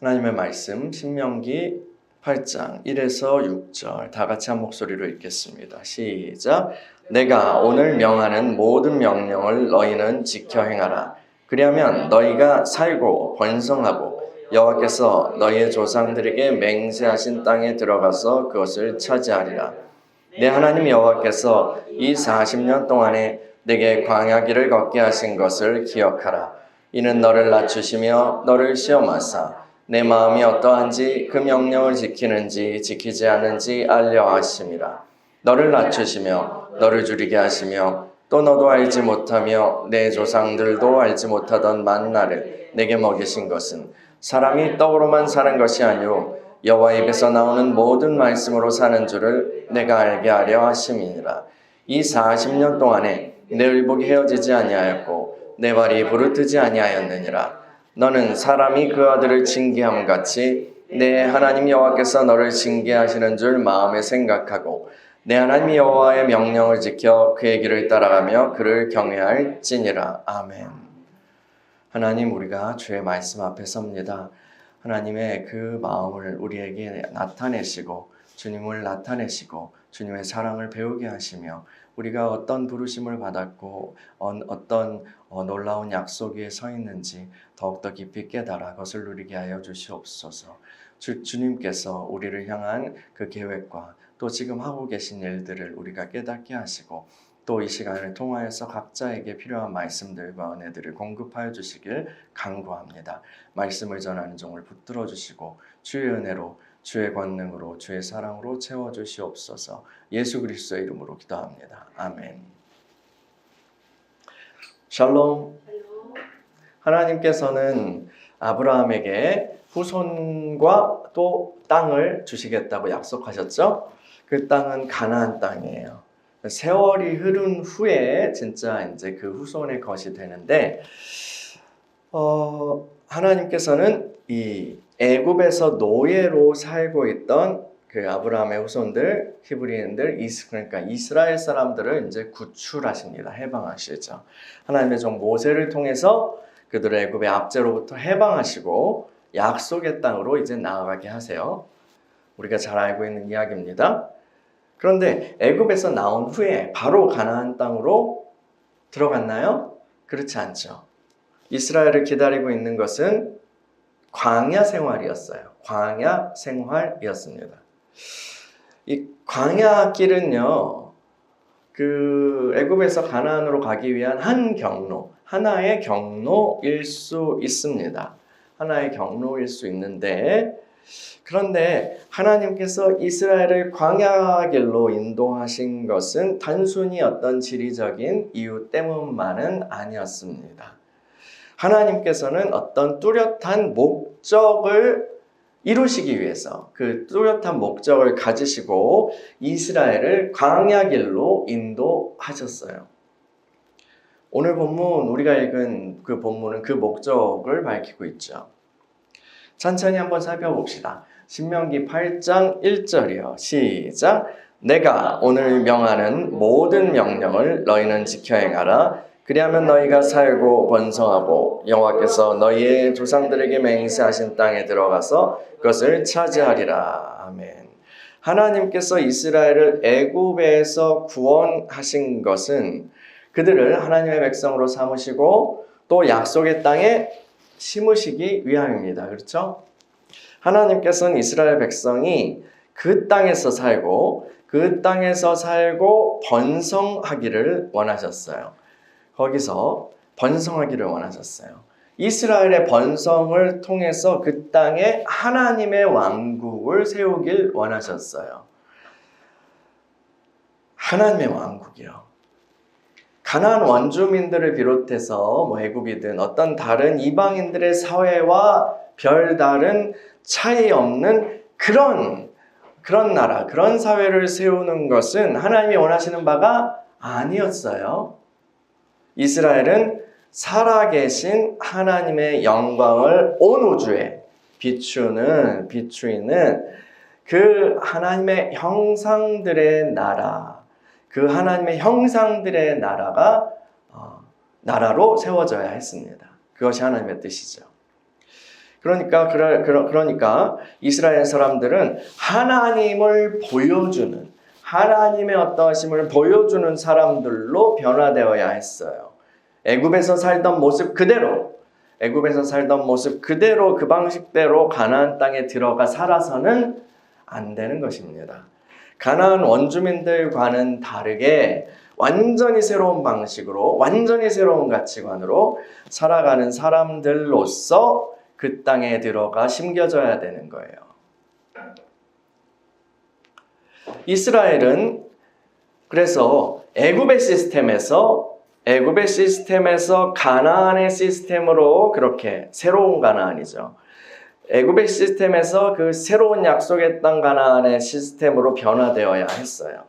하나님의 말씀 신명기 8장 1에서 6절 다 같이 한 목소리로 읽겠습니다. 시작. 내가 오늘 명하는 모든 명령을 너희는 지켜 행하라. 그리하면 너희가 살고 번성하고 여호와께서 너희의 조상들에게 맹세하신 땅에 들어가서 그것을 차지하리라. 내 하나님 여호와께서 이 40년 동안에 내게 광야 길을 걷게 하신 것을 기억하라. 이는 너를 낮추시며 너를 시험하사 내 마음이 어떠한지 그 명령을 지키는지 지키지 않은지 알려 하심이라. 너를 낮추시며 너를 줄이게 하시며 또 너도 알지 못하며 내 조상들도 알지 못하던 만나를 내게 먹이신 것은 사람이 떡으로만 사는 것이 아니오 여호와 입에서 나오는 모든 말씀으로 사는 줄을 내가 알게 하려 하심이니라. 이 40년 동안에 내 의복이 헤어지지 아니하였고 내 발이 부르트지 아니하였느니라. 너는 사람이 그 아들을 징계함 같이 내 하나님 여호와께서 너를 징계하시는 줄 마음에 생각하고 내 하나님 여호와의 명령을 지켜 그의 길을 따라가며 그를 경외할지니라. 아멘. 하나님, 우리가 주의 말씀 앞에 섭니다. 하나님의 그 마음을 우리에게 나타내시고 주님을 나타내시고 주님의 사랑을 배우게 하시며 우리가 어떤 부르심을 받았고 어떤 놀라운 약속 위에 서 있는지 더욱더 깊이 깨달아 그것을 누리게 하여 주시옵소서. 주님께서 우리를 향한 그 계획과 또 지금 하고 계신 일들을 우리가 깨닫게 하시고 또 이 시간을 통하여서 각자에게 필요한 말씀들과 은혜들을 공급하여 주시길 간구합니다. 말씀을 전하는 종을 붙들어 주시고 주의 은혜로 주의 권능으로 주의 사랑으로 채워주시옵소서. 예수 그리스도의 이름으로 기도합니다. 아멘. 샬롬. 하나님께서는 아브라함에게 후손과 또 땅을 주시겠다고 약속하셨죠? 그 땅은 가나안 땅이에요. 세월이 흐른 후에 진짜 이제 그 후손의 것이 되는데 하나님께서는 이 애굽에서 노예로 살고 있던 그 아브라함의 후손들, 히브리인들, 그러니까 이스라엘 사람들을 이제 구출하십니다. 해방하시죠. 하나님의 종 모세를 통해서 그들을 애굽의 압제로부터 해방하시고 약속의 땅으로 이제 나아가게 하세요. 우리가 잘 알고 있는 이야기입니다. 그런데 애굽에서 나온 후에 바로 가나안 땅으로 들어갔나요? 그렇지 않죠. 이스라엘을 기다리고 있는 것은 광야 생활이었어요. 광야 생활이었습니다. 이 광야 길은요, 그 애굽에서 가나안으로 가기 위한 한 경로, 하나의 경로일 수 있습니다. 하나의 경로일 수 있는데, 그런데 하나님께서 이스라엘을 광야 길로 인도하신 것은 단순히 어떤 지리적인 이유 때문만은 아니었습니다. 하나님께서는 어떤 뚜렷한 목적을 이루시기 위해서 그 뚜렷한 목적을 가지시고 이스라엘을 광야 길로 인도하셨어요. 오늘 본문, 우리가 읽은 그 본문은 그 목적을 밝히고 있죠. 천천히 한번 살펴봅시다. 신명기 8장 1절이요. 시작. 내가 오늘 명하는 모든 명령을 너희는 지켜 행하라. 그리하면 너희가 살고 번성하고 여호와께서 너희의 조상들에게 맹세하신 땅에 들어가서 그것을 차지하리라. 아멘. 하나님께서 이스라엘을 애굽에서 구원하신 것은 그들을 하나님의 백성으로 삼으시고 또 약속의 땅에 심으시기 위함입니다. 그렇죠? 하나님께서는 이스라엘 백성이 그 땅에서 살고 번성하기를 원하셨어요. 거기서 번성하기를 원하셨어요. 이스라엘의 번성을 통해서 그 땅에 하나님의 왕국을 세우길 원하셨어요. 하나님의 왕국이요. 가나안 원주민들을 비롯해서 애굽이든 어떤 다른 이방인들의 사회와 별다른 차이 없는 그런 나라, 그런 사회를 세우는 것은 하나님이 원하시는 바가 아니었어요. 이스라엘은 살아계신 하나님의 영광을 온 우주에 비추이는 그 하나님의 형상들의 나라, 그 하나님의 형상들의 나라로 세워져야 했습니다. 그것이 하나님의 뜻이죠. 그러니까 이스라엘 사람들은 하나님을 보여주는, 하나님의 어떠하심을 보여주는 사람들로 변화되어야 했어요. 애굽에서 살던 모습 그대로 그 방식대로 가나안 땅에 들어가 살아서는 안 되는 것입니다. 가나안 원주민들과는 다르게 완전히 새로운 방식으로, 완전히 새로운 가치관으로 살아가는 사람들로서 그 땅에 들어가 심겨져야 되는 거예요. 이스라엘은 그래서 애굽의 시스템에서 가나안의 시스템으로, 그렇게 새로운 가나안이죠. 애굽의 시스템에서 그 새로운 약속의 땅 가나안의 시스템으로 변화되어야 했어요.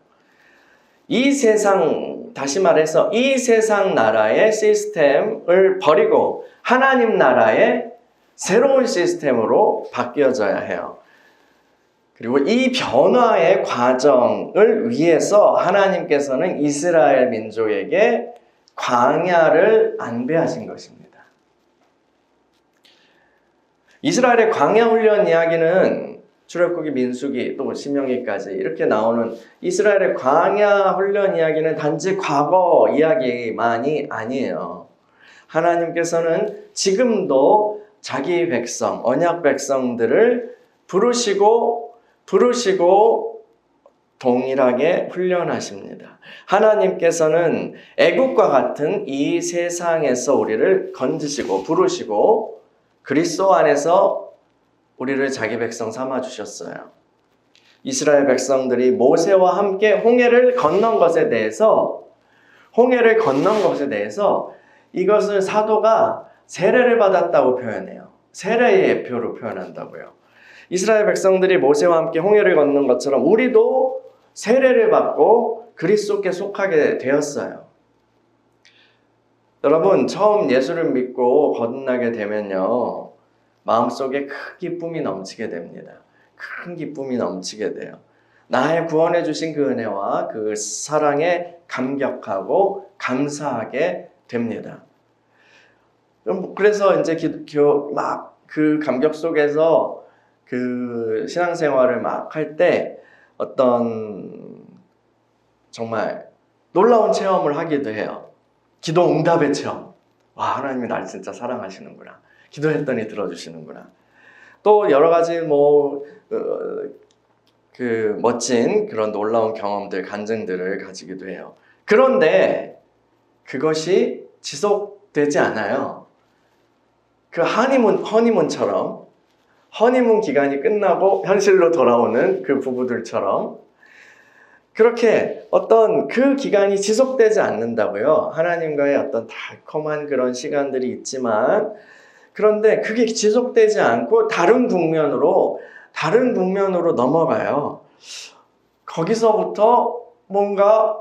이 세상, 다시 말해서 이 세상 나라의 시스템을 버리고 하나님 나라의 새로운 시스템으로 바뀌어져야 해요. 그리고 이 변화의 과정을 위해서 하나님께서는 이스라엘 민족에게 광야를 안배하신 것입니다. 이스라엘의 광야 훈련 이야기는 출애굽기, 민수기, 또 신명기까지 이렇게 나오는 이스라엘의 광야 훈련 이야기는 단지 과거 이야기만이 아니에요. 하나님께서는 지금도 자기 백성, 언약 백성들을 부르시고 동일하게 훈련하십니다. 하나님께서는 애국과 같은 이 세상에서 우리를 건지시고 부르시고 그리스도 안에서 우리를 자기 백성 삼아 주셨어요. 이스라엘 백성들이 모세와 함께 홍해를 건넌 것에 대해서 이것을 사도가 세례를 받았다고 표현해요. 세례의 예표로 표현한다고요. 이스라엘 백성들이 모세와 함께 홍해를 건넌 것처럼 우리도 세례를 받고 그리스도께 속하게 되었어요. 여러분, 처음 예수를 믿고 거듭나게 되면요, 마음속에 큰 기쁨이 넘치게 됩니다. 큰 기쁨이 넘치게 돼요. 나의 구원해 주신 그 은혜와 그 사랑에 감격하고 감사하게 됩니다. 그래서 이제 막 그 감격 속에서 그 신앙생활을 막 할 때 어떤 정말 놀라운 체험을 하기도 해요. 기도 응답의 체험. 와, 하나님이 날 진짜 사랑하시는구나. 기도했더니 들어주시는구나. 또 여러 가지 그 멋진 그런 놀라운 경험들, 간증들을 가지기도 해요. 그런데 그것이 지속되지 않아요. 그 허니문처럼, 허니문 기간이 끝나고 현실로 돌아오는 그 부부들처럼 그렇게 어떤 그 기간이 지속되지 않는다고요. 하나님과의 어떤 달콤한 그런 시간들이 있지만, 그런데 그게 지속되지 않고 다른 국면으로 넘어가요. 거기서부터 뭔가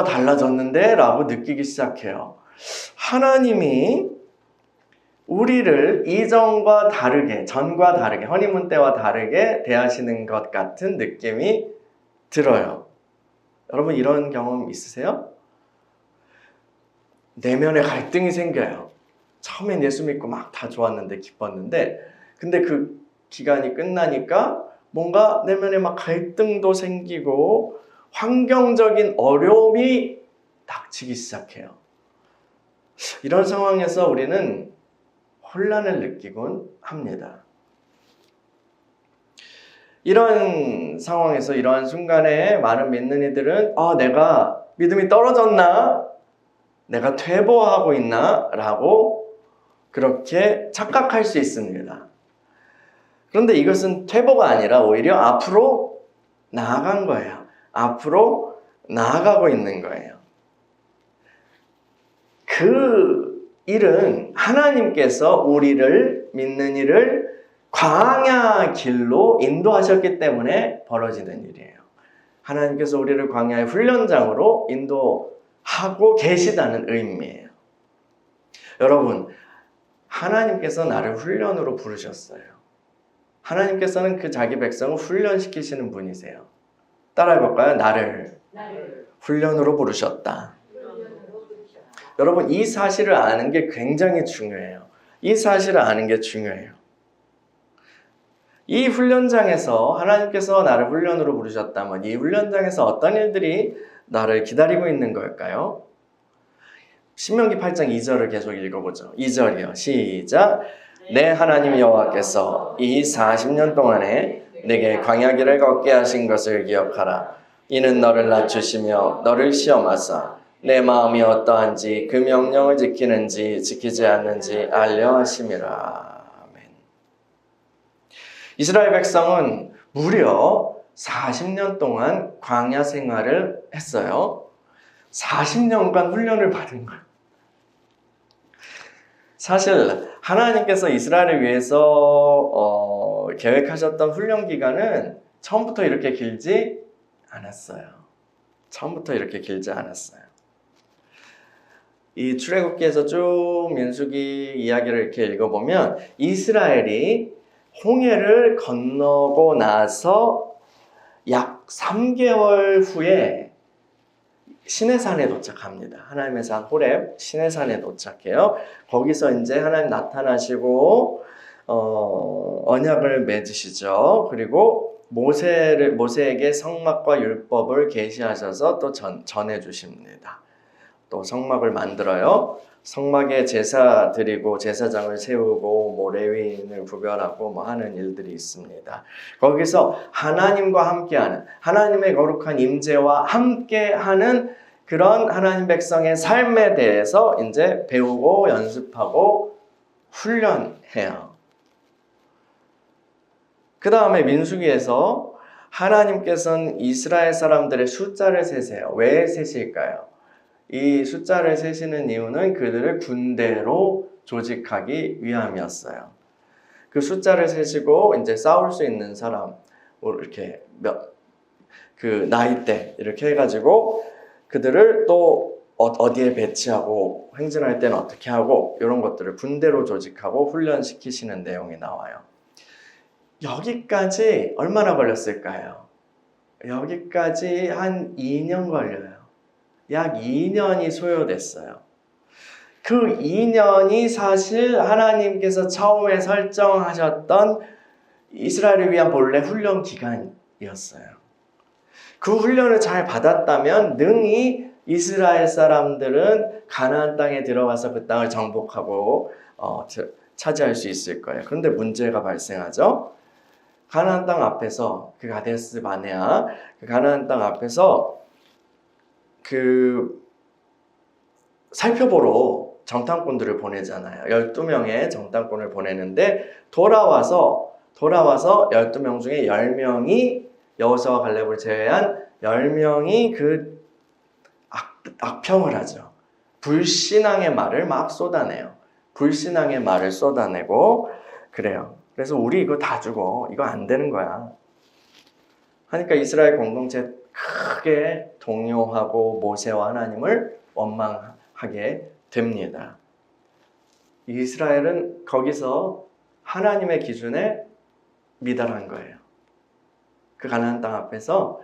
달라졌는데 라고 느끼기 시작해요. 하나님이 우리를 이전과 다르게, 전과 다르게, 허니문 때와 다르게 대하시는 것 같은 느낌이 들어요. 여러분, 이런 경험 있으세요? 내면에 갈등이 생겨요. 처음엔 예수 믿고 막 다 좋았는데, 기뻤는데, 근데 그 기간이 끝나니까 뭔가 내면에 막 갈등도 생기고 환경적인 어려움이 닥치기 시작해요. 이런 상황에서 우리는 혼란을 느끼곤 합니다. 이런 상황에서, 이러한 순간에 많은 믿는 이들은 내가 믿음이 떨어졌나? 내가 퇴보하고 있나? 라고 그렇게 착각할 수 있습니다. 그런데 이것은 퇴보가 아니라 오히려 앞으로 나아간 거예요. 앞으로 나아가고 있는 거예요. 그 일은 하나님께서 우리를, 믿는 이를 광야 길로 인도하셨기 때문에 벌어지는 일이에요. 하나님께서 우리를 광야의 훈련장으로 인도하고 계시다는 의미예요. 여러분, 하나님께서 나를 훈련으로 부르셨어요. 하나님께서는 그 자기 백성을 훈련시키시는 분이세요. 따라해볼까요? 나를 훈련으로 부르셨다. 여러분, 이 사실을 아는 게 굉장히 중요해요. 이 사실을 아는 게 중요해요. 이 훈련장에서 하나님께서 나를 훈련으로 부르셨다면 이 훈련장에서 어떤 일들이 나를 기다리고 있는 걸까요? 신명기 8장 2절을 계속 읽어보죠. 2절이요. 시작. 내 하나님 여호와께서 이 40년 동안에 내게 광야 길을 걷게 하신 것을 기억하라. 이는 너를 낮추시며 너를 시험하사 내 마음이 어떠한지 그 명령을 지키는지 지키지 않는지 알려 하심이라. 아멘. 이스라엘 백성은 무려 40년 동안 광야 생활을 했어요. 40년간 훈련을 받은 거예요. 사실 하나님께서 이스라엘을 위해서 계획하셨던 훈련 기간은 처음부터 이렇게 길지 않았어요. 처음부터 이렇게 길지 않았어요. 이 출애굽기에서 쭉 민수기 이야기를 이렇게 읽어보면 이스라엘이 홍해를 건너고 나서 약 3개월 후에 시내산에 도착합니다. 하나님의 산 호렙 시내산에 도착해요. 거기서 이제 하나님 나타나시고 언약을 맺으시죠. 그리고 모세에게 성막과 율법을 계시하셔서 또 전해 주십니다. 또 성막을 만들어요. 성막에 제사 드리고 제사장을 세우고 뭐 레위인을 구별하고 뭐 하는 일들이 있습니다. 거기서 하나님과 함께하는 하나님의 거룩한 임재와 함께하는 그런 하나님 백성의 삶에 대해서 이제 배우고 연습하고 훈련해요. 그 다음에 민수기에서 하나님께서는 이스라엘 사람들의 숫자를 세세요. 왜 세실까요? 이 숫자를 세시는 이유는 그들을 군대로 조직하기 위함이었어요. 그 숫자를 세시고 이제 싸울 수 있는 사람, 이렇게 그 나이대 이렇게 해가지고 그들을 또 어디에 배치하고 행진할 때는 어떻게 하고 이런 것들을 군대로 조직하고 훈련시키시는 내용이 나와요. 여기까지 얼마나 걸렸을까요? 여기까지 한 2년 걸려요. 약 2년이 소요됐어요. 그 2년이 사실 하나님께서 처음에 설정하셨던 이스라엘을 위한 본래 훈련 기간이었어요. 그 훈련을 잘 받았다면 능히 이스라엘 사람들은 가나안 땅에 들어가서 그 땅을 정복하고 차지할 수 있을 거예요. 그런데 문제가 발생하죠. 가나안 땅 앞에서 그 가데스 바네아 그 가나안 땅 앞에서 그 살펴보러 정탐꾼들을 보내잖아요. 12명의 정탐꾼을 보내는데 돌아와서 12명 중에 10명이 여호수아와 갈렙을 제외한 10명이 그 악평을 하죠. 불신앙의 말을 막 쏟아내요. 불신앙의 말을 쏟아내고 그래요. 그래서 우리 이거 다 죽어. 이거 안 되는 거야. 하니까 이스라엘 공동체 크게 동요하고 모세와 하나님을 원망하게 됩니다. 이스라엘은 거기서 하나님의 기준에 미달한 거예요. 그 가나안 땅 앞에서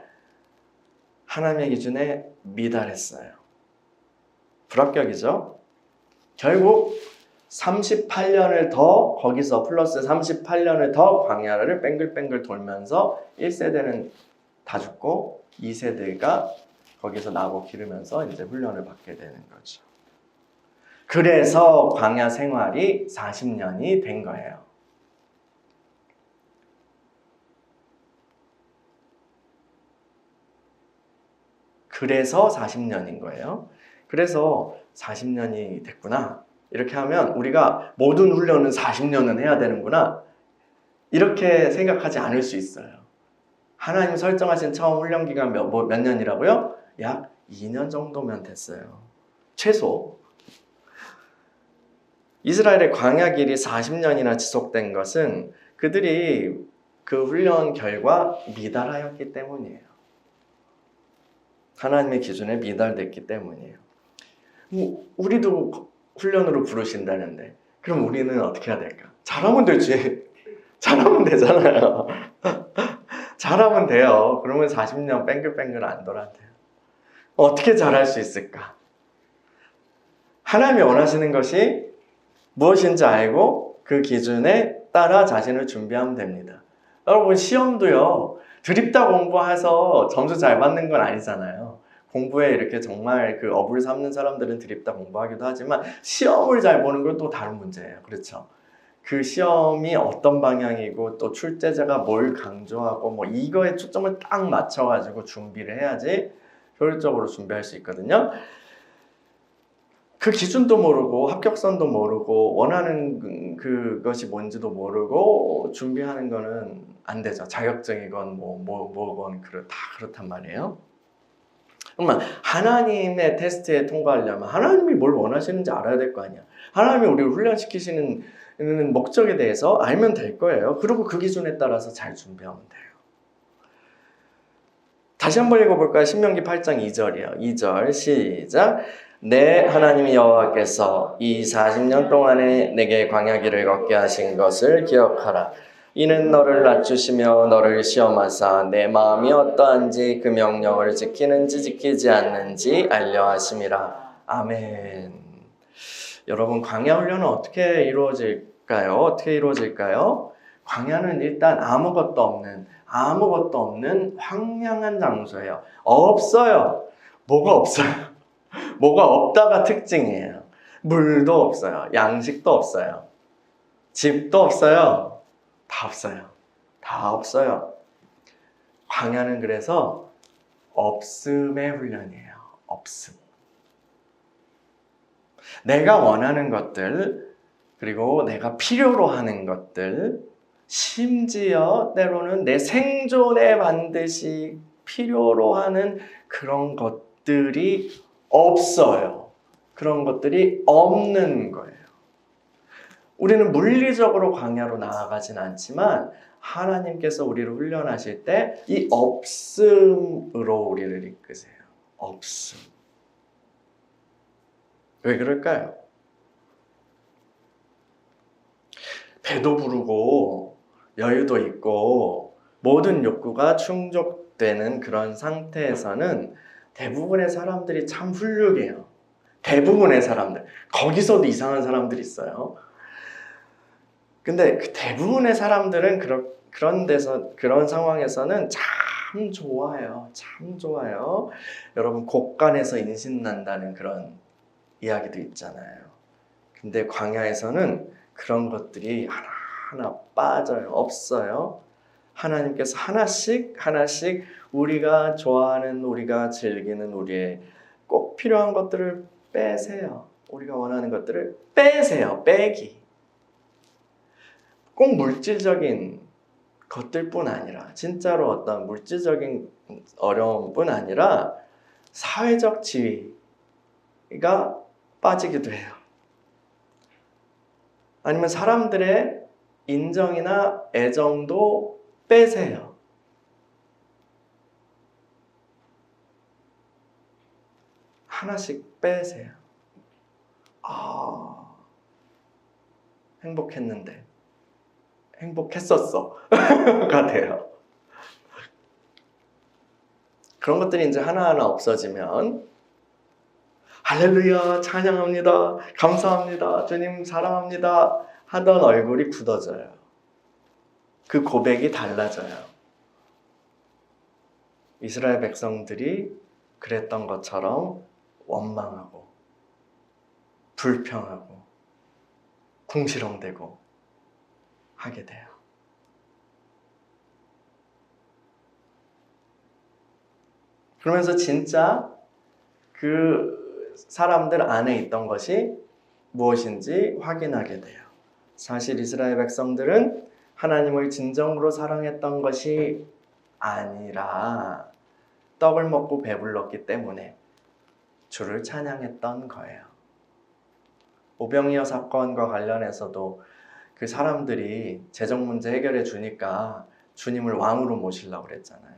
하나님의 기준에 미달했어요. 불합격이죠. 결국 38년을 더 거기서 플러스 38년을 더 광야를 뱅글뱅글 돌면서 1세대는 다 죽고 2세대가 거기서 나고 기르면서 이제 훈련을 받게 되는 거죠. 그래서 광야 생활이 40년이 된 거예요. 그래서 40년인 거예요. 그래서 40년이 됐구나. 이렇게 하면 우리가 모든 훈련은 40년은 해야 되는구나. 이렇게 생각하지 않을 수 있어요. 하나님 설정하신 처음 훈련 기간 몇 년이라고요? 약 2년 정도면 됐어요. 최소. 이스라엘의 광야 길이 40년이나 지속된 것은 그들이 그 훈련 결과 미달하였기 때문이에요. 하나님의 기준에 미달됐기 때문이에요. 우리도 훈련으로 부르신다는데 그럼 우리는 어떻게 해야 될까? 잘하면 되지. 잘하면 되잖아요. 잘하면 돼요. 그러면 40년 뱅글뱅글 안 돌아도 돼요. 어떻게 잘할 수 있을까? 하나님이 원하시는 것이 무엇인지 알고 그 기준에 따라 자신을 준비하면 됩니다. 여러분 시험도요. 드립다 공부해서 점수 잘 받는 건 아니잖아요. 공부에 이렇게 정말 그 업을 삼는 사람들은 드립다 공부하기도 하지만 시험을 잘 보는 건 또 다른 문제예요. 그렇죠? 그 시험이 어떤 방향이고 또 출제자가 뭘 강조하고 뭐 이거에 초점을 딱 맞춰가지고 준비를 해야지 효율적으로 준비할 수 있거든요. 그 기준도 모르고 합격선도 모르고 원하는 그것이 뭔지도 모르고 준비하는 거는 안 되죠. 자격증이건 뭐건 다 그렇단 말이에요. 그러면 하나님의 테스트에 통과하려면 하나님이 뭘 원하시는지 알아야 될 거 아니야. 하나님이 우리를 훈련시키시는 목적에 대해서 알면 될 거예요. 그리고 그 기준에 따라서 잘 준비하면 돼요. 다시 한번 읽어볼까요? 신명기 8장 2절이요. 2절 시작. 내 하나님 여호와께서 이 40년 동안에 내게 광야길을 걷게 하신 것을 기억하라. 이는 너를 낮추시며 너를 시험하사 내 마음이 어떠한지 그 명령을 지키는지 지키지 않는지 알려 하심이라. 아멘. 여러분 광야 훈련은 어떻게 이루어질까요? 어떻게 이루어질까요? 광야는 일단 아무것도 없는 황량한 장소예요. 없어요. 뭐가 없어요? 뭐가 없다가 특징이에요. 물도 없어요. 양식도 없어요. 집도 없어요. 다 없어요. 다 없어요. 광야는 그래서 없음의 훈련이에요. 없음. 내가 원하는 것들, 그리고 내가 필요로 하는 것들, 심지어 때로는 내 생존에 반드시 필요로 하는 그런 것들이 없어요. 그런 것들이 없는 거예요. 우리는 물리적으로 광야로 나아가진 않지만 하나님께서 우리를 훈련하실 때 이 없음으로 우리를 이끄세요. 없음. 왜 그럴까요? 배도 부르고 여유도 있고 모든 욕구가 충족되는 그런 상태에서는 대부분의 사람들이 참 훌륭해요. 대부분의 사람들. 거기서도 이상한 사람들이 있어요. 근데 그 대부분의 사람들은 그런 상황에서는 참 좋아요. 참 좋아요. 여러분 곡간에서 인신난다는 그런 이야기도 있잖아요. 근데 광야에서는 그런 것들이 하나하나 빠져요. 없어요. 하나님께서 하나씩 우리가 좋아하는, 우리가 즐기는, 우리의 꼭 필요한 것들을 빼세요. 우리가 원하는 것들을 빼세요. 빼기. 꼭 물질적인 것들뿐 아니라 진짜로 어떤 물질적인 어려움뿐 아니라 사회적 지위가 빠지기도 해요. 아니면 사람들의 인정이나 애정도 빼세요. 하나씩 빼세요. 행복했는데 행복했었어 가 돼요. 그런 것들이 이제 하나하나 없어지면 할렐루야 찬양합니다 감사합니다 주님 사랑합니다 하던 얼굴이 굳어져요. 그 고백이 달라져요. 이스라엘 백성들이 그랬던 것처럼 원망하고 불평하고 궁시렁대고 하게 돼요. 그러면서 진짜 그 사람들 안에 있던 것이 무엇인지 확인하게 돼요. 사실 이스라엘 백성들은 하나님을 진정으로 사랑했던 것이 아니라 떡을 먹고 배불렀기 때문에 주를 찬양했던 거예요. 오병이어 사건과 관련해서도 그 사람들이 재정 문제 해결해 주니까 주님을 왕으로 모시려고 그랬잖아요.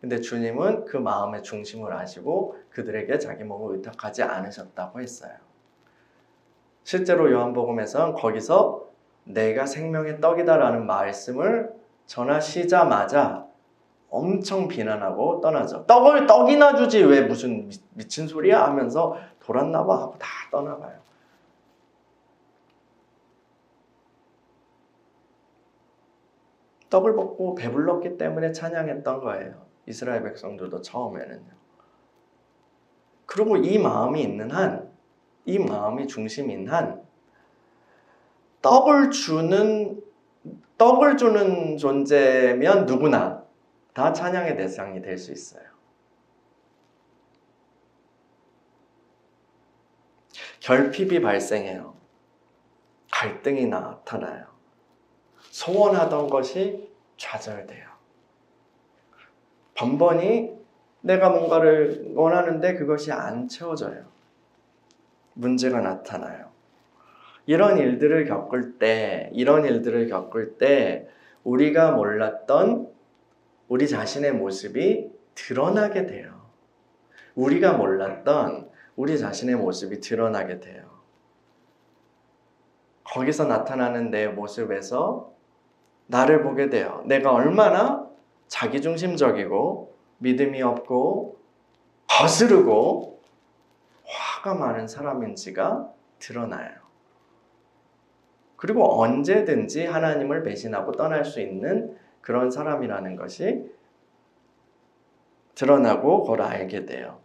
근데 주님은 그 마음의 중심을 아시고 그들에게 자기 몸을 의탁하지 않으셨다고 했어요. 실제로 요한복음에서는 거기서 내가 생명의 떡이다라는 말씀을 전하시자마자 엄청 비난하고 떠나죠. 떡이나 주지 왜 무슨 미친 소리야 하면서 돌았나 봐 하고 다 떠나가요. 떡을 먹고 배불렀기 때문에 찬양했던 거예요. 이스라엘 백성들도 처음에는요. 그리고 이 마음이 있는 한, 이 마음이 중심인 한, 떡을 주는 존재면 누구나 다 찬양의 대상이 될 수 있어요. 결핍이 발생해요. 갈등이 나타나요. 소원하던 것이 좌절돼요. 번번이 내가 뭔가를 원하는데 그것이 안 채워져요. 문제가 나타나요. 이런 일들을 겪을 때 우리가 몰랐던 우리 자신의 모습이 드러나게 돼요. 우리가 몰랐던 우리 자신의 모습이 드러나게 돼요. 거기서 나타나는 내 모습에서 나를 보게 돼요. 내가 얼마나 자기중심적이고 믿음이 없고 거스르고 화가 많은 사람인지가 드러나요. 그리고 언제든지 하나님을 배신하고 떠날 수 있는 그런 사람이라는 것이 드러나고 그걸 알게 돼요.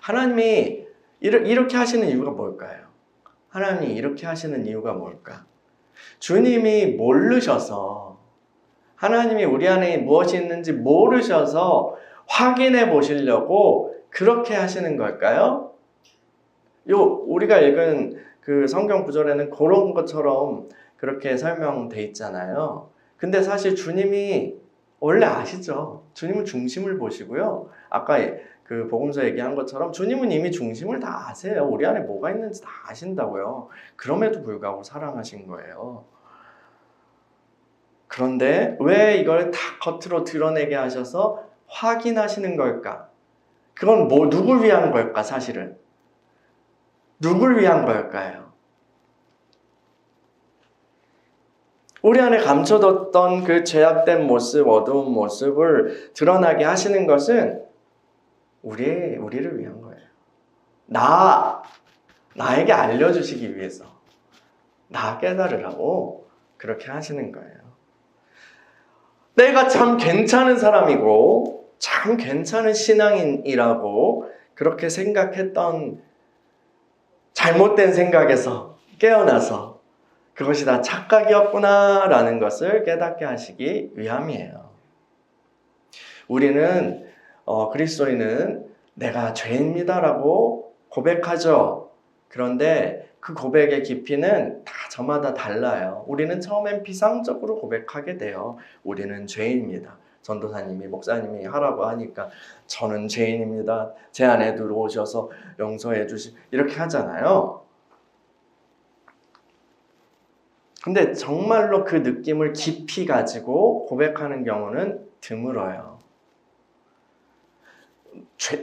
하나님이 이렇게 하시는 이유가 뭘까요? 하나님이 이렇게 하시는 이유가 뭘까? 주님이 모르셔서, 하나님이 우리 안에 무엇이 있는지 모르셔서 확인해 보시려고 그렇게 하시는 걸까요? 우리가 읽은 그 성경 구절에는 그런 것처럼 그렇게 설명돼 있잖아요. 근데 사실 주님이 원래 아시죠? 주님은 중심을 보시고요. 아까 그 복음서 얘기한 것처럼 주님은 이미 중심을 다 아세요. 우리 안에 뭐가 있는지 다 아신다고요. 그럼에도 불구하고 사랑하신 거예요. 그런데 왜 이걸 다 겉으로 드러내게 하셔서 확인하시는 걸까? 그건 누굴 위한 걸까, 사실은? 누굴 위한 걸까요? 우리 안에 감춰뒀던 그 죄악된 모습, 어두운 모습을 드러나게 하시는 것은 우리를 위한 거예요. 나에게 알려주시기 위해서, 나 깨달으라고 그렇게 하시는 거예요. 내가 참 괜찮은 사람이고 참 괜찮은 신앙인이라고 그렇게 생각했던 잘못된 생각에서 깨어나서 그것이 다 착각이었구나라는 것을 깨닫게 하시기 위함이에요. 우리는 그리스도인은 내가 죄인입니다라고 고백하죠. 그런데 그 고백의 깊이는 다 저마다 달라요. 우리는 처음엔 피상적으로 고백하게 돼요. 우리는 죄인입니다. 전도사님이, 목사님이 하라고 하니까 저는 죄인입니다. 제 안에 들어오셔서 용서해 이렇게 하잖아요. 근데 정말로 그 느낌을 깊이 가지고 고백하는 경우는 드물어요.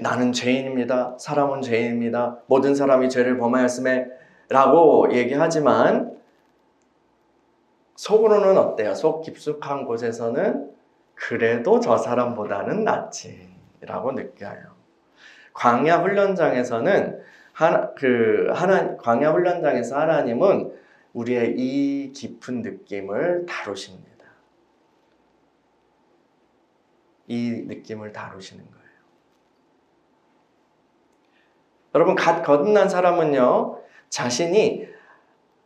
나는 죄인입니다. 사람은 죄인입니다. 모든 사람이 죄를 범하였음에 라고 얘기하지만 속으로는 어때요? 속 깊숙한 곳에서는 그래도 저 사람보다는 낫지 라고 느껴요. 광야 훈련장에서는 광야 훈련장에서 하나님은 우리의 이 깊은 느낌을 다루십니다. 이 느낌을 다루시는 거예요. 여러분, 갓 거듭난 사람은요, 자신이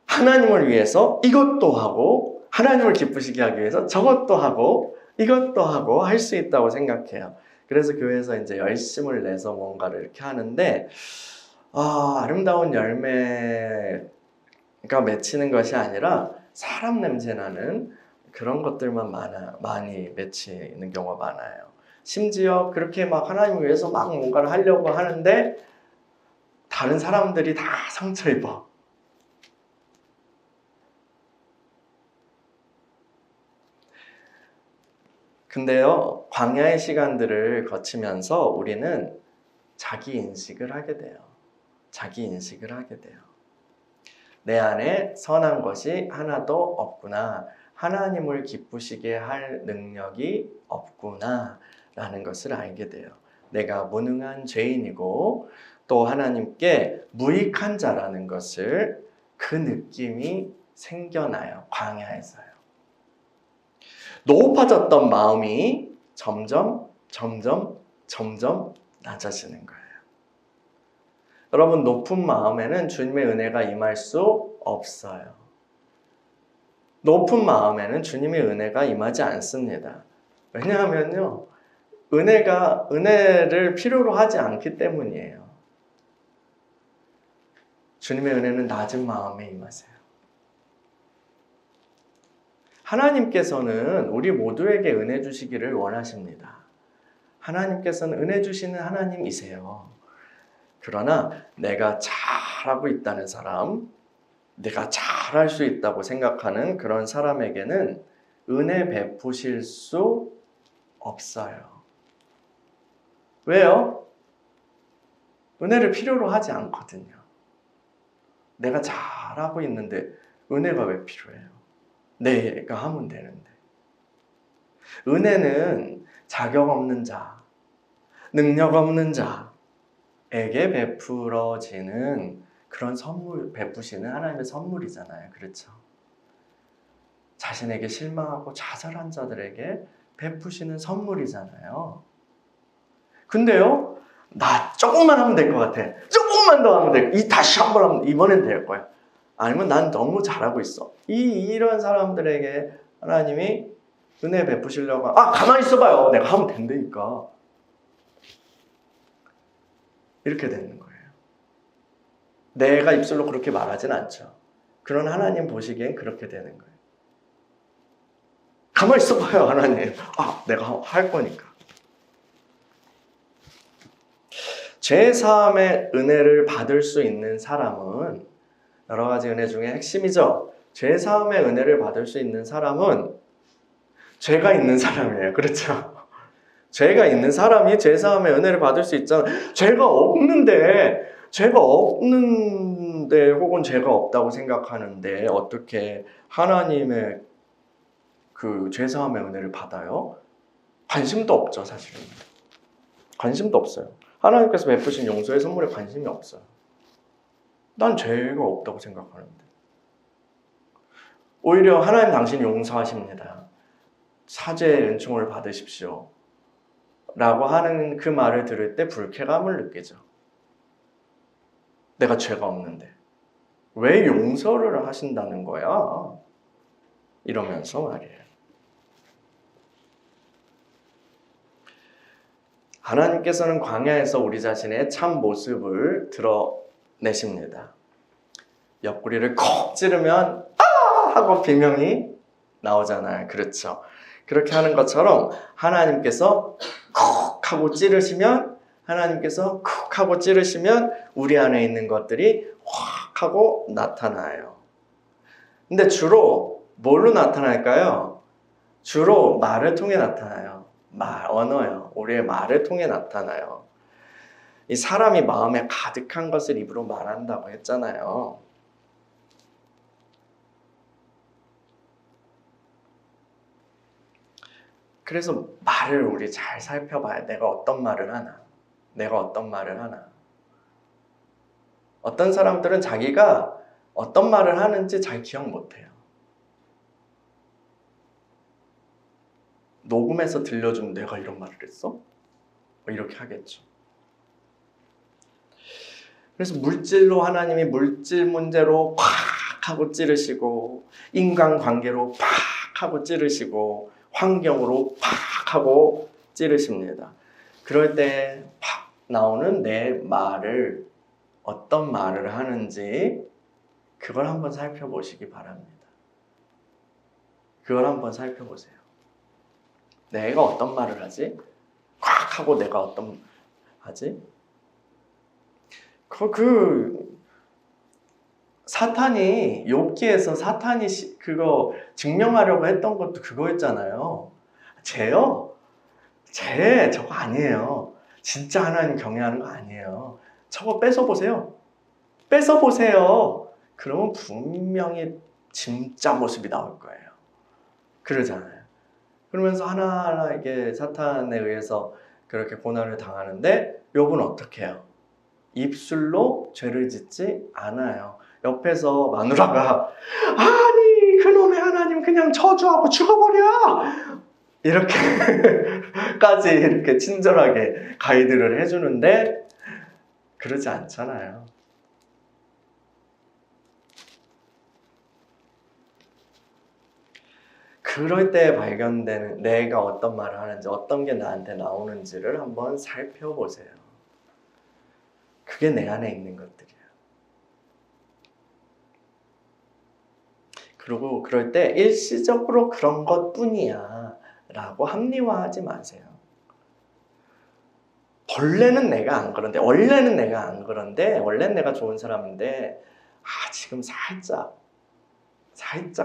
하나님을 위해서 이것도 하고 하나님을 기쁘시게 하기 위해서 저것도 하고 이것도 하고 할 수 있다고 생각해요. 그래서 교회에서 이제 열심을 내서 뭔가를 이렇게 하는데 아름다운 열매가 맺히는 것이 아니라 사람 냄새 나는 그런 것들만 많이 맺히는 경우가 많아요. 심지어 그렇게 막 하나님을 위해서 막 뭔가를 하려고 하는데 다른 사람들이 다 상처 입어. 근데요, 광야의 시간들을 거치면서 우리는 자기 인식을 하게 돼요. 자기 인식을 하게 돼요. 내 안에 선한 것이 하나도 없구나. 하나님을 기쁘시게 할 능력이 없구나. 라는 것을 알게 돼요. 내가 무능한 죄인이고 또 하나님께 무익한 자라는 것을 그 느낌이 생겨나요. 광야에서요. 높아졌던 마음이 점점 낮아지는 거예요. 여러분, 높은 마음에는 주님의 은혜가 임할 수 없어요. 높은 마음에는 주님의 은혜가 임하지 않습니다. 왜냐하면요, 은혜를 필요로 하지 않기 때문이에요. 주님의 은혜는 낮은 마음에 임하세요. 하나님께서는 우리 모두에게 은혜 주시기를 원하십니다. 하나님께서는 은혜 주시는 하나님이세요. 그러나 내가 잘하고 있다는 사람, 내가 잘할 수 있다고 생각하는 그런 사람에게는 은혜 베푸실 수 없어요. 왜요? 은혜를 필요로 하지 않거든요. 내가 잘하고 있는데 은혜가 왜 필요해요? 내가 하면 되는데. 은혜는 자격 없는 자, 능력 없는 자에게 베풀어지는 그런 선물, 베푸시는 하나님의 선물이잖아요. 그렇죠? 자신에게 실망하고 좌절한 자들에게 베푸시는 선물이잖아요. 근데요, 나 조금만 하면 될 것 같아. 조금만 더 하면 돼. 다시 한 번 하면 이번엔 될 거야. 아니면 난 너무 잘하고 있어. 이런 사람들에게 하나님이 은혜 베푸시려고, 가만히 있어봐요. 내가 하면 된다니까. 이렇게 되는 거예요. 내가 입술로 그렇게 말하진 않죠. 그런 하나님 보시기엔 그렇게 되는 거예요. 가만히 있어봐요, 하나님. 내가 할 거니까. 죄사함의 은혜를 받을 수 있는 사람은, 여러 가지 은혜 중에 핵심이죠. 죄사함의 은혜를 받을 수 있는 사람은 죄가 있는 사람이에요. 그렇죠? 죄가 있는 사람이 죄사함의 은혜를 받을 수 있잖아요. 죄가 없는데 혹은 죄가 없다고 생각하는데 어떻게 하나님의 그 죄사함의 은혜를 받아요? 관심도 없죠, 사실은. 관심도 없어요. 하나님께서 베푸신 용서의 선물에 관심이 없어요. 난 죄가 없다고 생각하는데. 오히려 하나님 당신이 용서하십니다. 사죄의 은총을 받으십시오. 라고 하는 그 말을 들을 때 불쾌감을 느끼죠. 내가 죄가 없는데 왜 용서를 하신다는 거야? 이러면서 말이에요. 하나님께서는 광야에서 우리 자신의 참 모습을 드러내십니다. 옆구리를 콕 찌르면 하고 비명이 나오잖아요. 그렇죠? 그렇게 하는 것처럼 하나님께서 콕 하고 찌르시면 우리 안에 있는 것들이 확 하고 나타나요. 근데 주로 뭘로 나타날까요? 주로 말을 통해 나타나요. 언어요. 우리의 말을 통해 나타나요. 이 사람이 마음에 가득한 것을 입으로 말한다고 했잖아요. 그래서 말을 우리 잘 살펴봐야 내가 어떤 말을 하나. 어떤 사람들은 자기가 어떤 말을 하는지 잘 기억 못해요. 녹음해서 들려주면 내가 이런 말을 했어? 이렇게 하겠죠. 그래서 물질로 하나님이 물질 문제로 팍 하고 찌르시고, 인간관계로 팍 하고 찌르시고, 환경으로 팍 하고 찌르십니다. 그럴 때 팍 나오는 내 말을, 어떤 말을 하는지 그걸 한번 살펴보시기 바랍니다. 그걸 한번 살펴보세요. 내가 어떤 말을 하지? 꽉 하고 내가 어떤 하지? 사탄이 욥기에서 사탄이 그거 증명하려고 했던 것도 그거였잖아요. 죄요? 죄 저거 아니에요. 진짜 하나님 경외하는 거 아니에요. 저거 뺏어보세요. 그러면 분명히 진짜 모습이 나올 거예요. 그러잖아요. 그러면서 하나하나 이게 사탄에 의해서 그렇게 고난을 당하는데 욥은 어떻게 해요? 입술로 죄를 짓지 않아요. 옆에서 마누라가 아니 그놈의 하나님 그냥 저주하고 죽어버려! 이렇게까지 이렇게 친절하게 가이드를 해주는데 그러지 않잖아요. 그럴 때 발견되는 내가 어떤 말을 하는지 어떤 게 나한테 나오는지를 한번 살펴보세요. 그게 내 안에 있는 것들이에요. 그리고 그럴 때 일시적으로 그런 것뿐이야 라고 합리화하지 마세요. 원래는 내가 안 그런데 원래는 내가 좋은 사람인데 지금 살짝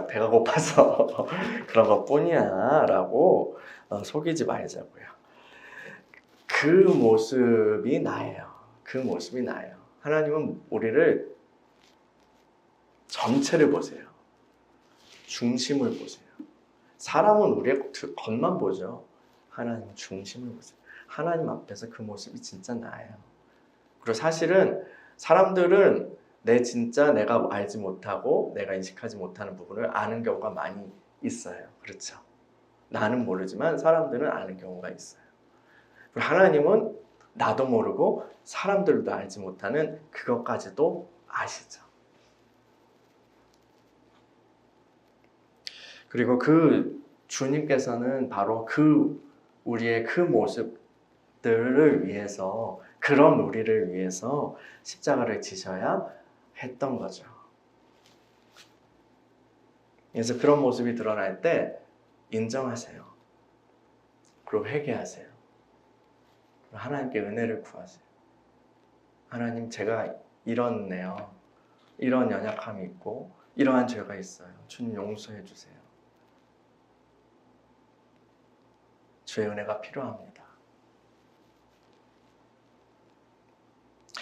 배가 고파서 그런 것뿐이야 라고 속이지 말자고요. 그 모습이 나예요. 그 모습이 나예요. 하나님은 우리를 전체를 보세요. 중심을 보세요. 사람은 우리의 겉만 보죠. 하나님은 중심을 보세요. 하나님 앞에서 그 모습이 진짜 나예요. 그리고 사실은 사람들은 내가 알지 못하고 내가 인식하지 못하는 부분을 아는 경우가 많이 있어요. 그렇죠? 나는 모르지만 사람들은 아는 경우가 있어요. 그리고 하나님은 나도 모르고 사람들도 알지 못하는 그것까지도 아시죠. 그리고 그 주님께서는 바로 우리의 그 모습들을 위해서, 그런 우리를 위해서 십자가를 지셔야 했던 거죠. 그래서 그런 모습이 드러날 때 인정하세요. 그리고 회개하세요. 그리고 하나님께 은혜를 구하세요. 하나님, 제가 이렇네요. 이런 연약함이 있고 이러한 죄가 있어요. 주님 용서해 주세요. 주의 은혜가 필요합니다.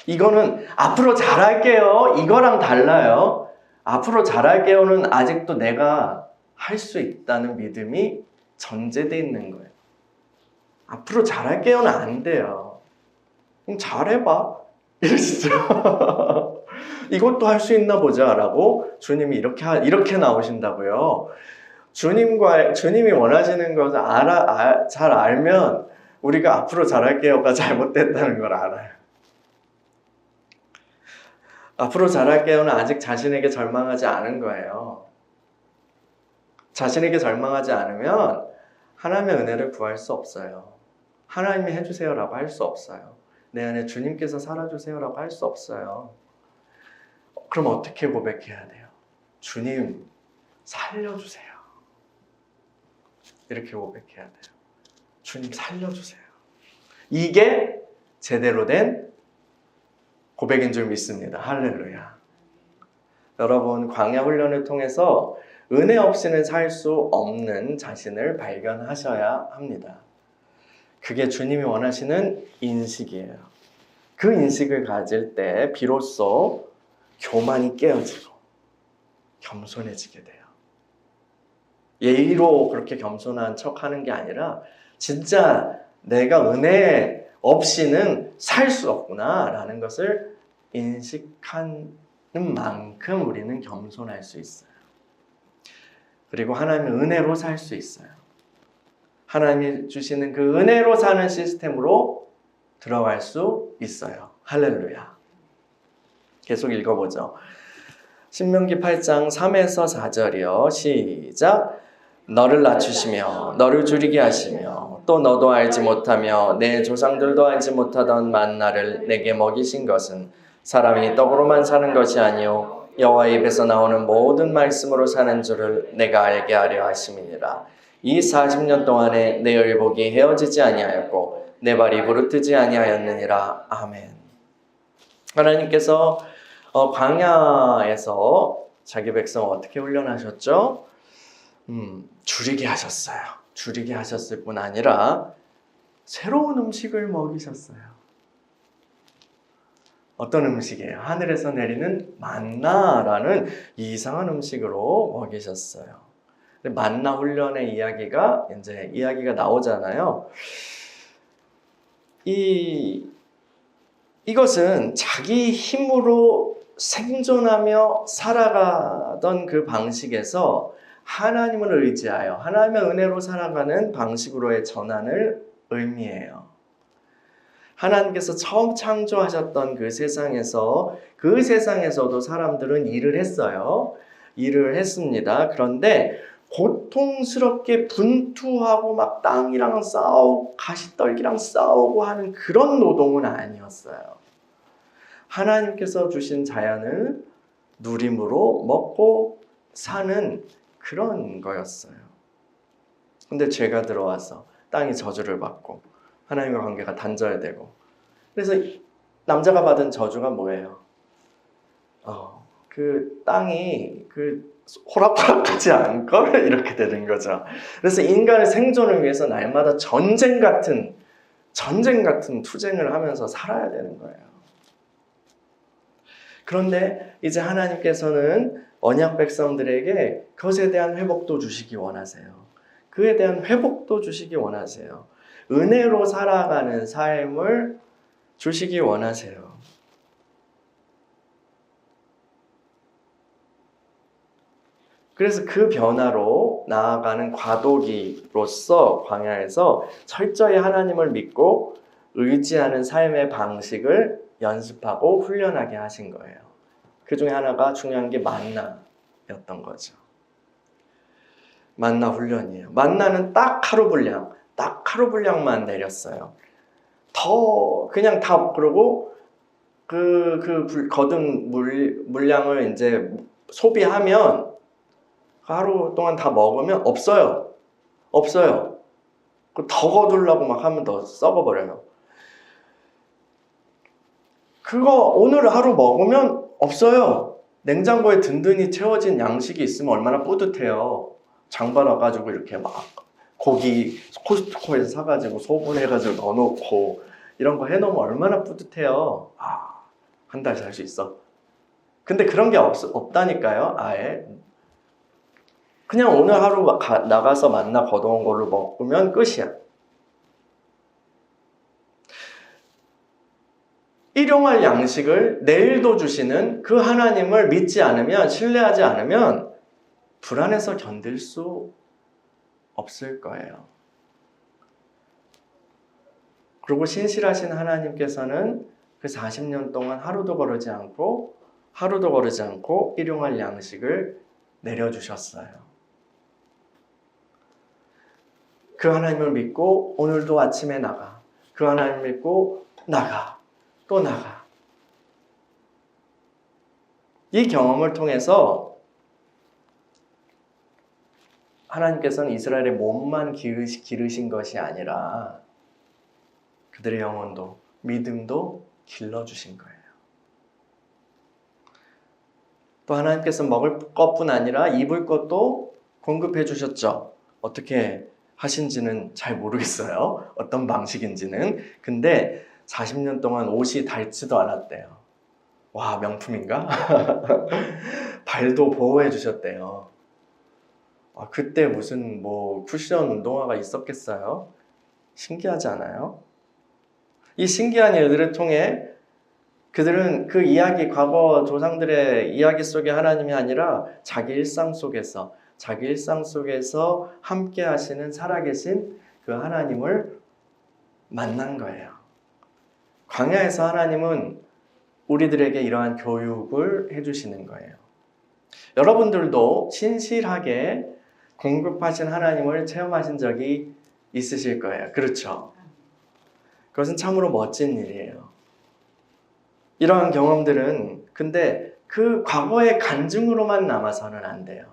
이거는 앞으로 잘할게요. 이거랑 달라요. 앞으로 잘할게요는 아직도 내가 할 수 있다는 믿음이 전제되어 있는 거예요. 앞으로 잘할게요는 안 돼요. 그럼 잘해봐. 이러시죠. 이것도 할 수 있나 보자 라고 주님이 이렇게 나오신다고요. 주님이 원하시는 것을 잘 알면 우리가 앞으로 잘할게요가 잘못됐다는 걸 알아요. 앞으로 잘할게요는 아직 자신에게 절망하지 않은 거예요. 자신에게 절망하지 않으면 하나님의 은혜를 구할 수 없어요. 하나님이 해주세요라고 할 수 없어요. 내 안에 주님께서 살아주세요라고 할 수 없어요. 그럼 어떻게 고백해야 돼요? 주님, 살려주세요. 이렇게 고백해야 돼요. 주님, 살려주세요. 이게 제대로 된 고백인 줄 믿습니다. 할렐루야. 여러분, 광야 훈련을 통해서 은혜 없이는 살 수 없는 자신을 발견하셔야 합니다. 그게 주님이 원하시는 인식이에요. 그 인식을 가질 때 비로소 교만이 깨어지고 겸손해지게 돼요. 예의로 그렇게 겸손한 척하는 게 아니라 진짜 내가 은혜 없이는 살 수 없구나라는 것을 인식하는 만큼 우리는 겸손할 수 있어요. 그리고 하나님의 은혜로 살 수 있어요. 하나님이 주시는 그 은혜로 사는 시스템으로 들어갈 수 있어요. 할렐루야. 계속 읽어보죠. 신명기 8장 3에서 4절이요. 시작. 너를 낮추시며 너를 줄이게 하시며 또 너도 알지 못하며 내 조상들도 알지 못하던 만나를 내게 먹이신 것은 사람이 떡으로만 사는 것이 아니요 여호와의 입에서 나오는 모든 말씀으로 사는 줄을 내가 알게 하려 하심이니라. 이 40년 동안에 내 의복이 헤어지지 아니하였고 내 발이 부르트지 아니하였느니라. 아멘. 하나님께서 광야에서 자기 백성을 어떻게 훈련하셨죠? 줄이게 하셨어요. 줄이게 하셨을 뿐 아니라 새로운 음식을 먹이셨어요. 어떤 음식이에요? 하늘에서 내리는 만나라는 이상한 음식으로 먹이셨어요. 만나 훈련의 이야기가 나오잖아요. 이것은 자기 힘으로 생존하며 살아가던 그 방식에서 하나님을 의지하여 하나님의 은혜로 살아가는 방식으로의 전환을 의미해요. 하나님께서 처음 창조하셨던 그 세상에서도 사람들은 일을 했어요. 일을 했습니다. 그런데 고통스럽게 분투하고 막 땅이랑 싸우고 가시떨기랑 싸우고 하는 그런 노동은 아니었어요. 하나님께서 주신 자연을 누림으로 먹고 사는 그런 거였어요. 근데 죄가 들어와서 땅이 저주를 받고 하나님과 관계가 단절되고, 그래서 남자가 받은 저주가 뭐예요? 그 땅이 호락호락하지 않고 이렇게 되는 거죠. 그래서 인간의 생존을 위해서 날마다 전쟁 같은 투쟁을 하면서 살아야 되는 거예요. 그런데 이제 하나님께서는 언약 백성들에게 그것에 대한 회복도 주시기 원하세요. 그에 대한 회복도 주시기 원하세요. 은혜로 살아가는 삶을 주시기 원하세요. 그래서 그 변화로 나아가는 과도기로서 광야에서 철저히 하나님을 믿고 의지하는 삶의 방식을 연습하고 훈련하게 하신 거예요. 그 중에 하나가 중요한 게 만나였던 거죠. 만나 훈련이에요. 만나는 딱 하루 분량만 내렸어요. 그냥 다 그러고 거둔 물량을 이제 소비하면 하루 동안 다 먹으면 없어요. 더 거두려고 막 하면 더 썩어버려요. 그거 오늘 하루 먹으면 없어요. 냉장고에 든든히 채워진 양식이 있으면 얼마나 뿌듯해요. 장 봐놔가지고 이렇게 막 고기 코스트코에서 사가지고 소분해가지고 넣어놓고 이런 거 해놓으면 얼마나 뿌듯해요. 한 달 살 수 있어. 근데 그런 게 없다니까요. 아예 그냥 오늘 하루 나가서 만나 거둬온 걸로 먹으면 끝이야. 일용할 양식을 내일도 주시는 그 하나님을 믿지 않으면, 신뢰하지 않으면 불안해서 견딜 수 없을 거예요. 그리고 신실하신 하나님께서는 그 40년 동안 하루도 거르지 않고 일용할 양식을 내려주셨어요. 그 하나님을 믿고 오늘도 아침에 나가. 그 하나님을 믿고 또 나가. 이 경험을 통해서 하나님께서는 이스라엘의 몸만 기르신 것이 아니라 그들의 영혼도, 믿음도 길러주신 거예요. 또 하나님께서 먹을 것뿐 아니라 입을 것도 공급해 주셨죠. 어떻게 하신지는 잘 모르겠어요. 어떤 방식인지는. 근데 40년 동안 옷이 닳지도 않았대요. 와, 명품인가? 발도 보호해 주셨대요. 그때 무슨 쿠션 운동화가 있었겠어요? 신기하지 않아요? 이 신기한 일들을 통해 그들은 그 이야기, 과거 조상들의 이야기 속의 하나님이 아니라 자기 일상 속에서 함께 하시는 살아계신 그 하나님을 만난 거예요. 광야에서 하나님은 우리들에게 이러한 교육을 해주시는 거예요. 여러분들도 신실하게 공급하신 하나님을 체험하신 적이 있으실 거예요. 그렇죠? 그것은 참으로 멋진 일이에요. 이러한 경험들은 근데 그 과거의 간증으로만 남아서는 안 돼요.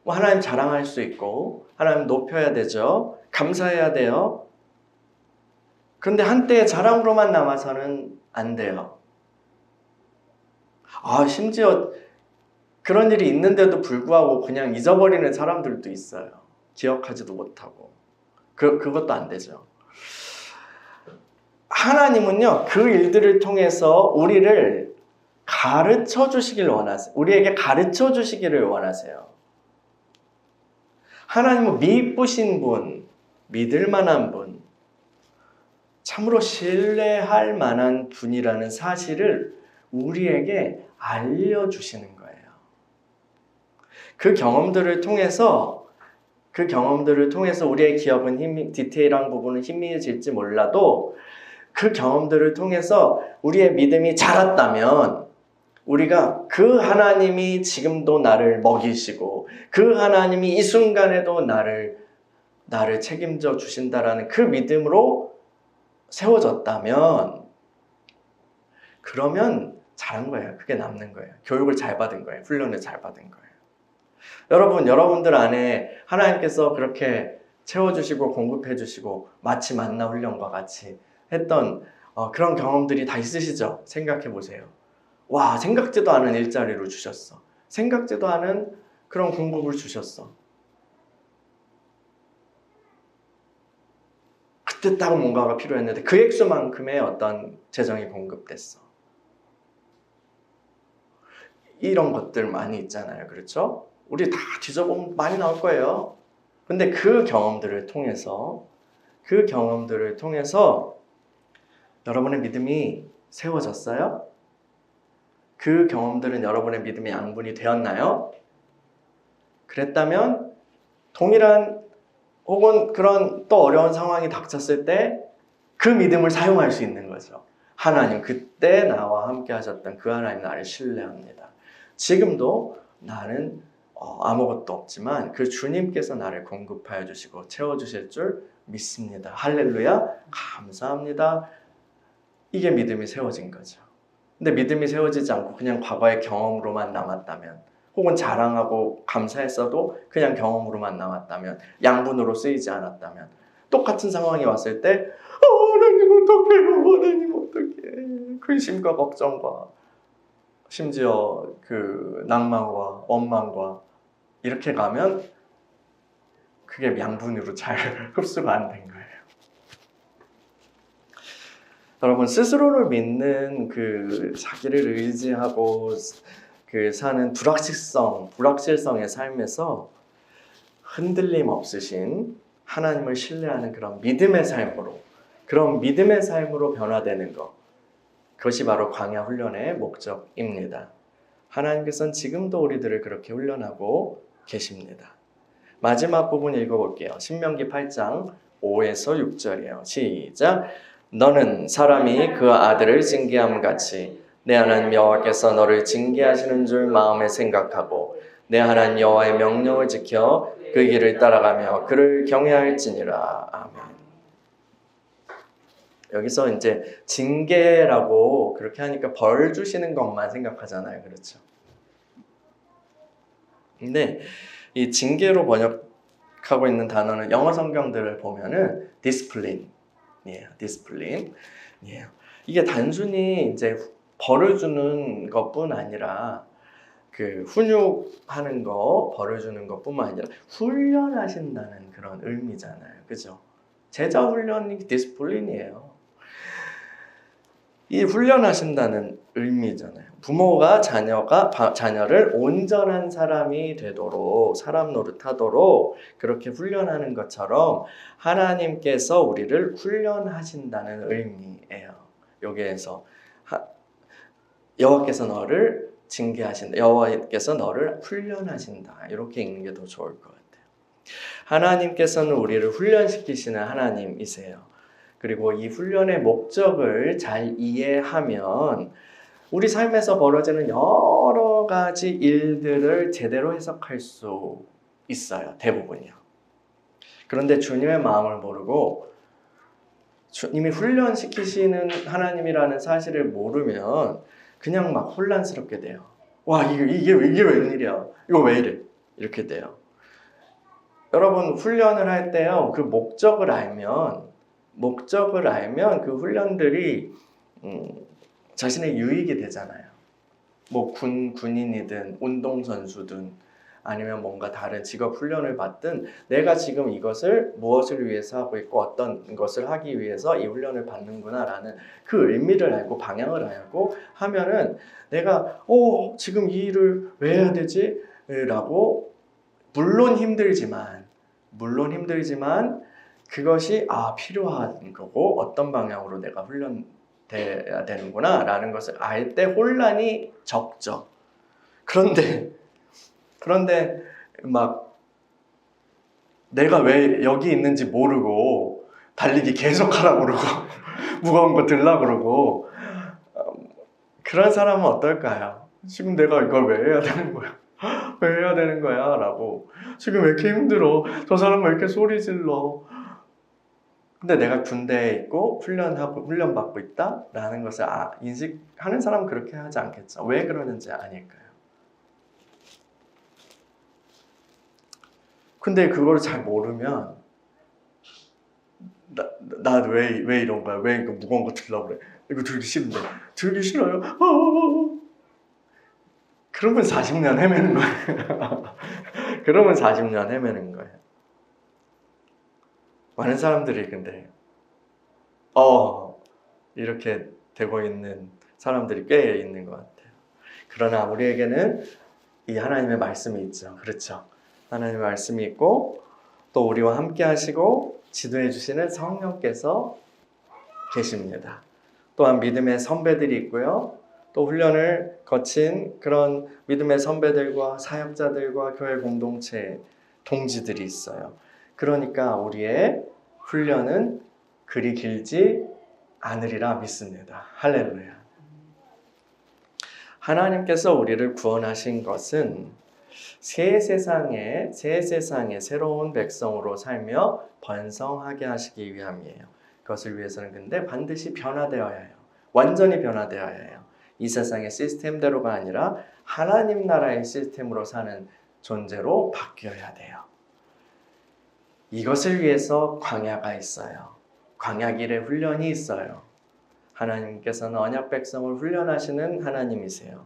하나님 자랑할 수 있고 하나님 높여야 되죠. 감사해야 돼요. 그런데 한때의 자랑으로만 남아서는 안 돼요. 심지어 그런 일이 있는데도 불구하고 그냥 잊어버리는 사람들도 있어요. 기억하지도 못하고. 그것도 안 되죠. 하나님은요, 그 일들을 통해서 우리를 가르쳐 주시길 원하세요. 우리에게 가르쳐 주시기를 원하세요. 하나님은 미쁘신 분, 믿을 만한 분, 참으로 신뢰할 만한 분이라는 사실을 우리에게 알려주시는 거예요. 그 경험들을 통해서 우리의 기억은 디테일한 부분은 희미해질지 몰라도 그 경험들을 통해서 우리의 믿음이 자랐다면 우리가 그 하나님이 지금도 나를 먹이시고 그 하나님이 이 순간에도 나를 책임져 주신다라는 그 믿음으로 세워졌다면 그러면 잘한 거예요. 그게 남는 거예요. 교육을 잘 받은 거예요. 훈련을 잘 받은 거예요. 여러분들 안에 하나님께서 그렇게 채워주시고 공급해주시고 마치 만나 훈련과 같이 했던 그런 경험들이 다 있으시죠? 생각해 보세요. 와, 생각지도 않은 일자리를 주셨어. 생각지도 않은 그런 공급을 주셨어. 그때 딱 뭔가가 필요했는데 그 액수만큼의 어떤 재정이 공급됐어. 이런 것들 많이 있잖아요. 그렇죠? 우리 다 뒤져보면 많이 나올 거예요. 근데 그 경험들을 통해서 여러분의 믿음이 세워졌어요? 그 경험들은 여러분의 믿음의 양분이 되었나요? 그랬다면 동일한 혹은 그런 또 어려운 상황이 닥쳤을 때 그 믿음을 사용할 수 있는 거죠. 하나님, 그때 나와 함께 하셨던 그 하나님 나를 신뢰합니다. 지금도 나는 아무것도 없지만 그 주님께서 나를 공급하여 주시고 채워주실 줄 믿습니다. 할렐루야, 감사합니다. 이게 믿음이 세워진 거죠. 근데 믿음이 세워지지 않고 그냥 과거의 경험으로만 남았다면 혹은 자랑하고 감사했어도 그냥 경험으로만 남았다면 양분으로 쓰이지 않았다면 똑같은 상황이 왔을 때 하나님 어떡해요, 하나님 어떡해, 근심과 걱정과 심지어 그 낭만과 원망과 이렇게 가면 그게 양분으로 잘 흡수가 안 된 거예요. 여러분, 스스로를 믿는 그 자기를 의지하고 그 사는 불확실성의 삶에서 흔들림 없으신 하나님을 신뢰하는 그런 믿음의 삶으로 변화되는 것, 그것이 바로 광야 훈련의 목적입니다. 하나님께서는 지금도 우리들을 그렇게 훈련하고 계십니다. 마지막 부분 읽어볼게요. 신명기 8장 5에서 6절이에요. 시작. 너는 사람이 그 아들을 징계함 같이 내 하나님 여호와께서 너를 징계하시는 줄 마음에 생각하고 내 하나님 여호와의 명령을 지켜 그 길을 따라가며 그를 경외할지니라. 아멘. 여기서 이제 징계라고 그렇게 하니까 벌 주시는 것만 생각하잖아요. 그렇죠? 근데 이 징계로 번역하고 있는 단어는 영어 성경들을 보면은 discipline이에요. discipline이에요. 이게 단순히 이제 벌을 주는 것뿐 아니라 그 훈육하는 거, 벌을 주는 것뿐만 아니라 훈련하신다는 그런 의미잖아요. 그죠? 제자 훈련이 디스플린이에요. 이 훈련하신다는 의미잖아요. 부모가 자녀를 온전한 사람이 되도록, 사람 노릇하도록 그렇게 훈련하는 것처럼 하나님께서 우리를 훈련하신다는 의미예요. 여기에서 여호와께서 너를 징계하신다, 여호와께서 너를 훈련하신다, 이렇게 읽는 게 더 좋을 것 같아요. 하나님께서는 우리를 훈련시키시는 하나님이세요. 그리고 이 훈련의 목적을 잘 이해하면 우리 삶에서 벌어지는 여러 가지 일들을 제대로 해석할 수 있어요. 대부분이요. 그런데 주님의 마음을 모르고 주님이 훈련시키시는 하나님이라는 사실을 모르면 그냥 막 혼란스럽게 돼요. 와, 이게 웬일이야? 이거 왜 이래? 이렇게 돼요. 여러분, 훈련을 할 때요, 그 목적을 알면 그 훈련들이 자신의 유익이 되잖아요. 뭐 군인이든 운동선수든 아니면 뭔가 다른 직업 훈련을 받든 내가 지금 이것을 무엇을 위해서 하고 있고 어떤 것을 하기 위해서 이 훈련을 받는구나라는 그 의미를 알고 방향을 알고 하면은 내가 지금 이 일을 왜 해야 되지? 라고 물론 힘들지만 그것이 필요한 거고 어떤 방향으로 내가 훈련돼야 되는구나 라는 것을 알 때 혼란이 적죠. 그런데 막 내가 왜 여기 있는지 모르고 달리기 계속 하라고 그러고 무거운 거 들라 그러고 그런 사람은 어떨까요? 지금 내가 이걸 왜 해야 되는 거야? 왜 해야 되는 거야? 라고 지금 왜 이렇게 힘들어? 저 사람은 왜 이렇게 소리 질러? 근데 내가 군대에 있고 훈련받고 있다? 라는 것을 인식하는 사람은 그렇게 하지 않겠죠. 왜 그러는지 아닐까요? 근데 그걸 잘 모르면 나 왜 이런 거야? 왜 이거 무거운 거 들려고 그래? 이거 들기 싫은데 들기 싫어요? 그러면 40년 헤매는 거예요. 그러면 40년 헤매는 거예요. 많은 사람들이 근데 이렇게 되고 있는 사람들이 꽤 있는 것 같아요. 그러나 우리에게는 이 하나님의 말씀이 있죠. 그렇죠. 하나님의 말씀이 있고 또 우리와 함께 하시고 지도해 주시는 성령께서 계십니다. 또한 믿음의 선배들이 있고요. 또 훈련을 거친 그런 믿음의 선배들과 사역자들과 교회 공동체 동지들이 있어요. 그러니까 우리의 훈련은 그리 길지 않으리라 믿습니다. 할렐루야. 하나님께서 우리를 구원하신 것은 새 세상의 새로운 백성으로 살며 번성하게 하시기 위함이에요. 그것을 위해서는 근데 반드시 변화되어야 해요. 완전히 변화되어야 해요. 이 세상의 시스템대로가 아니라 하나님 나라의 시스템으로 사는 존재로 바뀌어야 돼요. 이것을 위해서 광야가 있어요. 광야길의 훈련이 있어요. 하나님께서는 언약 백성을 훈련하시는 하나님이세요.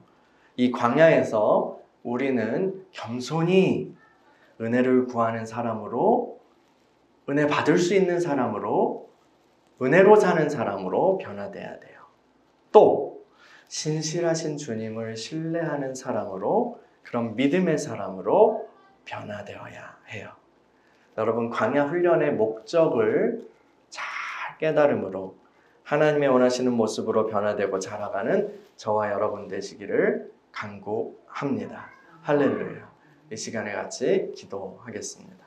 이 광야에서 우리는 겸손히 은혜를 구하는 사람으로, 은혜 받을 수 있는 사람으로, 은혜로 사는 사람으로 변화돼야 돼요. 또 신실하신 주님을 신뢰하는 사람으로, 그런 믿음의 사람으로 변화되어야 해요. 여러분, 광야 훈련의 목적을 잘 깨달음으로 하나님의 원하시는 모습으로 변화되고 자라가는 저와 여러분 되시기를 간구합니다. 할렐루야. 이 시간에 같이 기도하겠습니다.